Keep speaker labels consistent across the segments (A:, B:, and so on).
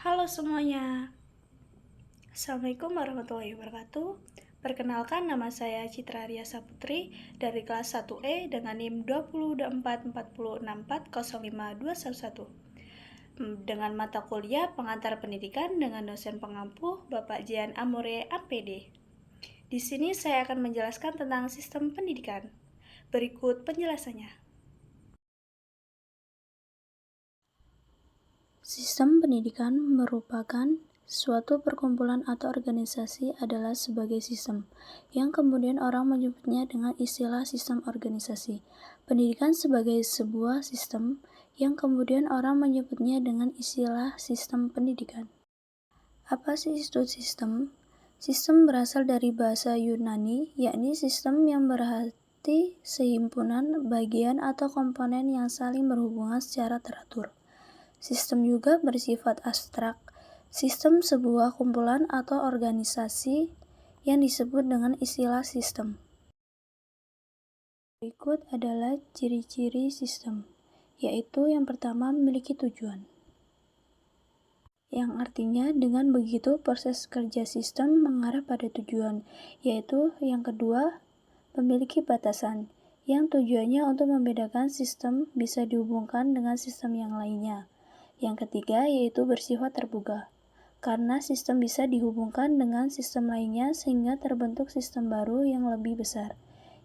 A: Halo semuanya, Assalamualaikum warahmatullahi wabarakatuh. Perkenalkan, nama saya Citra Ria Saputri dari kelas 1E dengan NIM 202440640521 dengan mata kuliah pengantar pendidikan dengan dosen pengampu Bapak Jian Amore APD. Di sini saya akan menjelaskan tentang sistem pendidikan. Berikut penjelasannya. Sistem pendidikan merupakan suatu perkumpulan atau organisasi adalah sebagai sistem, yang kemudian orang menyebutnya dengan istilah sistem organisasi. Pendidikan sebagai sebuah sistem, yang kemudian orang menyebutnya dengan istilah sistem pendidikan. Apa sih itu sistem? Sistem berasal dari bahasa Yunani, yakni sistem yang berarti sehimpunan bagian atau komponen yang saling berhubungan secara teratur. Sistem juga bersifat abstrak. Sistem sebuah kumpulan atau organisasi yang disebut dengan istilah sistem. Berikut adalah ciri-ciri sistem, yaitu yang pertama memiliki tujuan. Yang artinya dengan begitu proses kerja sistem mengarah pada tujuan, yaitu yang kedua memiliki batasan, yang tujuannya untuk membedakan sistem bisa dihubungkan dengan sistem yang lainnya. Yang ketiga yaitu bersifat terbuka, karena sistem bisa dihubungkan dengan sistem lainnya sehingga terbentuk sistem baru yang lebih besar.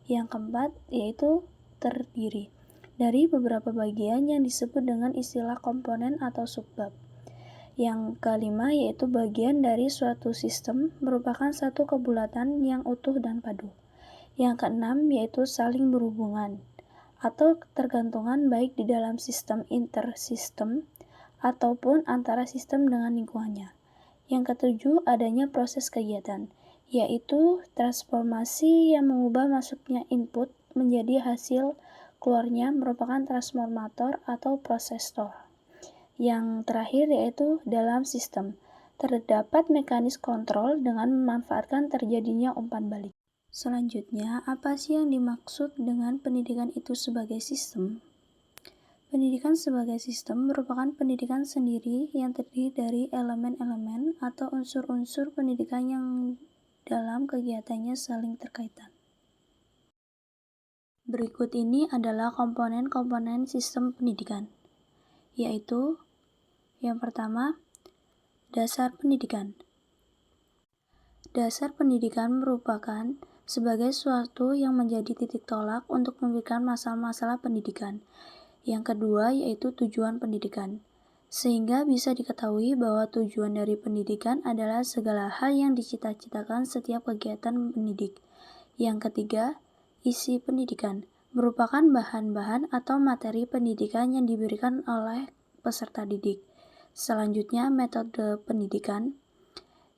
A: Yang keempat yaitu terdiri dari beberapa bagian yang disebut dengan istilah komponen atau subbab. Yang kelima yaitu bagian dari suatu sistem merupakan satu kebulatan yang utuh dan padu. Yang keenam yaitu saling berhubungan atau ketergantungan baik di dalam sistem intersistem ataupun antara sistem dengan lingkungannya. Yang ketujuh, adanya proses kegiatan, yaitu transformasi yang mengubah masuknya input menjadi hasil keluarnya merupakan transformator atau prosesor. Yang terakhir yaitu dalam sistem, terdapat mekanisme kontrol dengan memanfaatkan terjadinya umpan balik. Selanjutnya, apa sih yang dimaksud dengan pendidikan itu sebagai sistem? Pendidikan sebagai sistem merupakan pendidikan sendiri yang terdiri dari elemen-elemen atau unsur-unsur pendidikan yang dalam kegiatannya saling terkaitan. Berikut ini adalah komponen-komponen sistem pendidikan, yaitu yang pertama, dasar pendidikan. Dasar pendidikan merupakan sebagai suatu yang menjadi titik tolak untuk memikirkan masalah-masalah pendidikan. Yang kedua yaitu tujuan pendidikan, sehingga bisa diketahui bahwa tujuan dari pendidikan adalah segala hal yang dicita-citakan setiap kegiatan mendidik. Yang ketiga, isi pendidikan merupakan bahan-bahan atau materi pendidikan yang diberikan oleh peserta didik. Selanjutnya, metode pendidikan,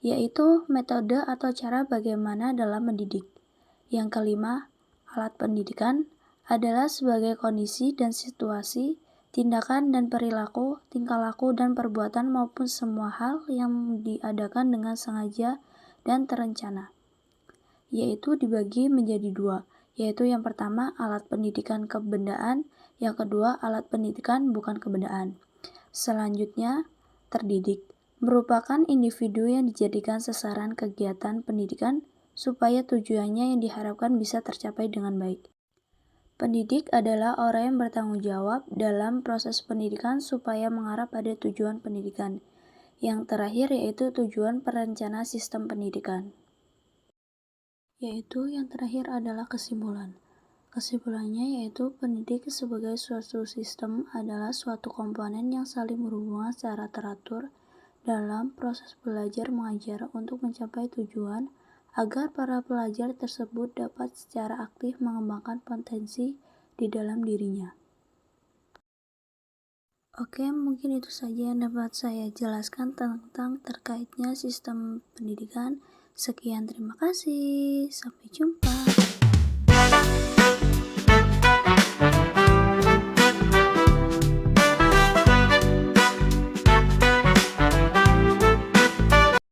A: yaitu metode atau cara bagaimana dalam mendidik. Yang kelima, alat pendidikan adalah sebagai kondisi dan situasi, tindakan dan perilaku, tingkah laku dan perbuatan maupun semua hal yang diadakan dengan sengaja dan terencana, yaitu dibagi menjadi dua, yaitu yang pertama alat pendidikan kebendaan, yang kedua alat pendidikan bukan kebendaan. Selanjutnya, terdidik merupakan individu yang dijadikan sasaran kegiatan pendidikan supaya tujuannya yang diharapkan bisa tercapai dengan baik. Pendidik adalah orang yang bertanggung jawab dalam proses pendidikan supaya mengarah pada tujuan pendidikan. Yang terakhir yaitu tujuan perencana sistem pendidikan. Yaitu yang terakhir adalah kesimpulan. Kesimpulannya yaitu pendidik sebagai suatu sistem adalah suatu komponen yang saling berhubungan secara teratur dalam proses belajar mengajar untuk mencapai tujuan agar para pelajar tersebut dapat secara aktif mengembangkan potensi di dalam dirinya. Oke, mungkin itu saja yang dapat saya jelaskan tentang terkaitnya sistem pendidikan. Sekian, terima kasih. Sampai jumpa.